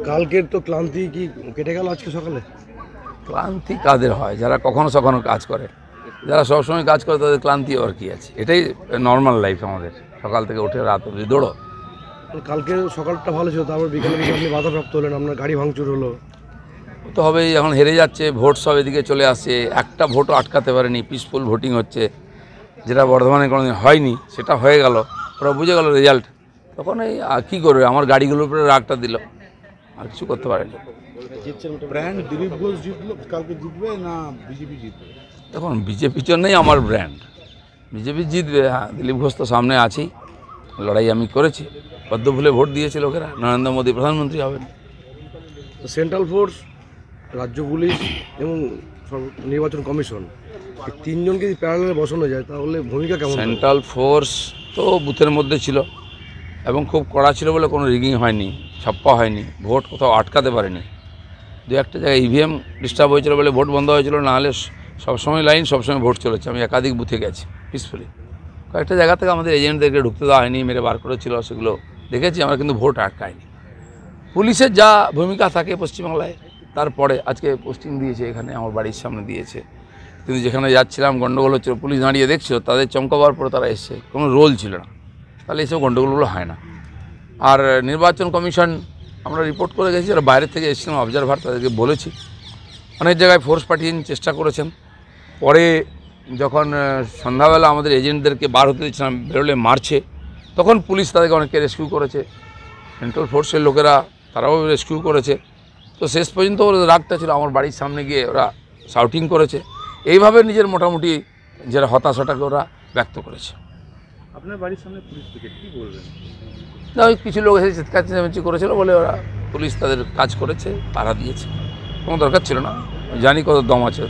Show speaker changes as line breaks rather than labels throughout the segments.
কালকের তো ক্লান্তি কি কেটে গেল আজকে সকালে?
ক্লান্তি কাদের হয়? যারা কখনো কখনো কাজ করে, যারা সবসময় কাজ করে তাদের ক্লান্তি আর কি আছে। এটাই নর্মাল লাইফ আমাদের, সকাল থেকে উঠে রাত অবধি দৌড়ো।
কালকে সকালটা ভালো ছিল, তারপর বিকেলে কিন্তু আপনি বাধাপ্রাপ্ত হলেন, আপনার গাড়ি ভাঙচুর হলো।
তো হবেই, এখন হেরে যাচ্ছে, ভোট সব এদিকে চলে আসছে, একটা ভোটও আটকাতে পারেনি, পিসফুল ভোটিং হচ্ছে, যেটা বর্ধমানে কোনোদিন হয়নি সেটা হয়ে গেল, ওরা বুঝে গেল রেজাল্ট। তখন এই কী করবে, আমার গাড়িগুলোর উপরে রাগটা দিল, আর কিছু করতে পারেনি।
ব্র্যান্ড দিলীপ ঘোষ জিতলো, কালকে জিতবে না বিজেপি জিতবে?
এখন বিজেপির জন্যই আমার ব্র্যান্ড, বিজেপি জিতবে। হ্যাঁ, দিলীপ ঘোষ তো সামনে আছেই, লড়াই আমি করেছি, পদ্ম ফুলে ভোট দিয়েছে লোকেরা, নরেন্দ্র মোদী প্রধানমন্ত্রী হবেন।
সেন্ট্রাল ফোর্স, রাজ্য পুলিশ এবং নির্বাচন কমিশন, এই তিনজনকে যদি প্যারালালে বসানো যায় তাহলে ভূমিকা কেমন?
সেন্ট্রাল ফোর্স তো বুথের মধ্যে ছিল এবং খুব কড়া ছিল বলে কোনো রিগিং হয়নি, ছাপ্পা হয়নি, ভোট কোথাও আটকাতে পারেনি। দু একটা জায়গায় ইভিএম ডিস্টার্ব হয়েছিল বলে ভোট বন্ধ হয়েছিল, নাহলে সবসময় লাইন, সবসময় ভোট চলেছে। আমি একাধিক বুথে গেছি পিসফুলি, কয়েকটা জায়গা থেকে আমাদের এজেন্টদেরকে ঢুকতে দেওয়া হয়নি, মেরে বার করেছিল, সেগুলো দেখেছি আমরা, কিন্তু ভোট আটকায়নি। পুলিশের যা ভূমিকা থাকে পশ্চিমবাংলায়, তারপরে আজকে পোস্টিং দিয়েছে এখানে, আমার বাড়ির সামনে দিয়েছে, কিন্তু যেখানে যাচ্ছিলাম গণ্ডগোল হচ্ছিল, পুলিশ দাঁড়িয়ে দেখছিল, তাদের চমকাবার পরে তারা এসছে, কোনো রোল ছিল না, তাহলে এইসব গণ্ডগোলগুলো হয় না। আর নির্বাচন কমিশন আমরা রিপোর্ট করে গেছি, যারা বাইরে থেকে এসেছিলাম অবজারভার, তাদেরকে বলেছি, অনেক জায়গায় ফোর্স পাঠিয়ে চেষ্টা করেছেন। পরে যখন সন্ধ্যাবেলা আমাদের এজেন্টদেরকে বার হতে দিচ্ছিলাম, বেরোলে মারছে, তখন পুলিশ তাদেরকে অনেককে রেস্কিউ করেছে, সেন্ট্রাল ফোর্সের লোকেরা তারাও রেস্কিউ করেছে। তো শেষ পর্যন্ত ওর রাগটা ছিল, আমার বাড়ির সামনে গিয়ে ওরা শাউটিং করেছে, এইভাবে নিজের মোটামুটি যারা হতাশাটাকে ওরা ব্যক্ত করেছে।
আপনার বাড়ির সামনে পুলিশ পিকেট, কি বলবেন?
না, ওই কিছু লোক এসে চিৎকার চেঁচামেচি করেছিল বলে ওরা, পুলিশ তাদের কাজ করেছে, পাহারা দিয়েছে, কোনো দরকার ছিল না, জানি কত দম আছে।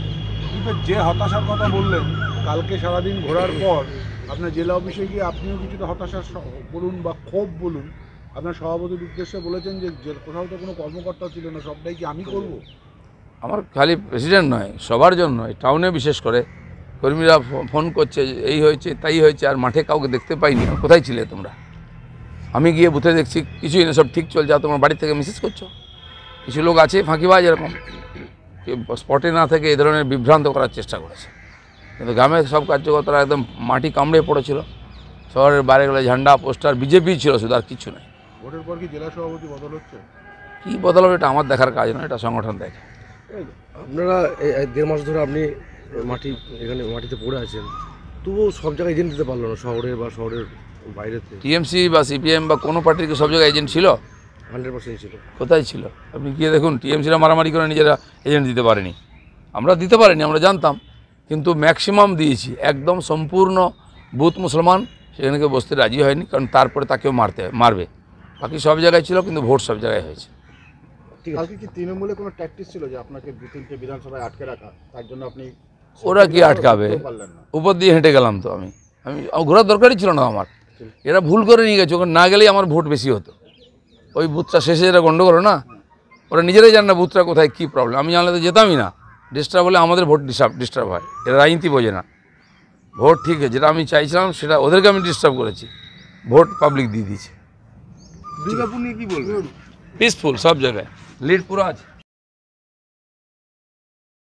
যে হতাশার কথা বললেন, কালকে সারাদিন ঘোরার পর আপনার জেলা অফিসে গিয়ে আপনিও কিছুটা হতাশা বলুন বা ক্ষোভ বলুন, আপনার সভাপতির উদ্দেশ্যে বলেছেন যে কোথাও তো কোনো কর্মকর্তা ছিল না, সবটাই কি আমি করব?
আমার খালি প্রেসিডেন্ট নয়, সবার জন্য, এই টাউনে বিশেষ করে কর্মীরা ফোন করছে, এই হয়েছে তাই হয়েছে, আর মাঠে কাউকে দেখতে পাইনি, কোথায় ছিলে তোমরা? আমি গিয়ে বুথে দেখছি কিছুই না, সব ঠিক চলছে, আর তোমার বাড়ি থেকে মেসেজ করছো। কিছু লোক আছে ফাঁকিবাজ, এরকম স্পটে না থেকে এই ধরনের বিভ্রান্ত করার চেষ্টা করেছে, কিন্তু গ্রামের সব কার্যকর্তারা একদম মাটি কামড়ে পড়েছিল। শহরের বাইরে গেলে ঝান্ডা পোস্টার বিজেপি ছিল শুধু, আর কিছু নয়।
ভোটের পর কি জেলা সভাপতি বদল হচ্ছে?
কী বদল হবে এটা আমার দেখার কাজ নয়, এটা সংগঠন দেখে।
আপনারা এই 1.5 মাস ধরে আপনি এখানে মাটিতে পড়ে আছেন, তবুও সব জায়গায় এজেন্ট দিতে পারলো না, শহরের বা শহরের বাইরেতে।
টিএমসি বা সিপিএম বা কোনো পার্টির কি সব জায়গায় এজেন্ট ছিল?
100% ছিল।
কোথায় ছিল? আপনি গিয়ে দেখুন, টিএমসিরা মারামারি করে নিজেরা এজেন্ট দিতে পারেনি, আমরা দিতে পারিনি, আমরা জানতাম, কিন্তু ম্যাক্সিমাম দিয়েছি, একদম সম্পূর্ণ বুথ মুসলমান, সেখানে কেউ বসতে রাজি হয়নি, কারণ তারপরে তাকেও মারবে। বাকি সব জায়গায় ছিল, কিন্তু ভোট সব জায়গায় হয়েছে।
কালকে কি তৃণমূলে কোনো ট্যাকটিস ছিল যে আপনাকে 2-3টে বিধানসভায় আটকে রাখা, তার জন্য আপনি?
ওরা কি আটকাবে, উপর দিয়ে হেঁটে গেলাম তো, আমি ঘোরার দরকারই ছিল না আমার। এরা ভুল করে নিয়ে গেছে, ওখানে না গেলেই আমার ভোট বেশি হতো। ওই বুথটা শেষে যেটা গণ্ডগোল না, ওরা নিজেরাই জানে না বুথটা কোথায় কী প্রবলেম, আমি জানলে তো যেতামই না। ডিস্টার্ব হলে আমাদের ভোট ডিস্টার্ব হয়, এরা রাজনীতি বোঝে না। ভোট ঠিক আছে, যেটা আমি চাইছিলাম সেটা ওদেরকে আমি ডিস্টার্ব করেছি, ভোট পাবলিক দিয়ে দিয়েছে।
দুর্গাপুর নিয়ে কী বলবেন?
পিসফুল সব জায়গায়, লিড পুরো আছে।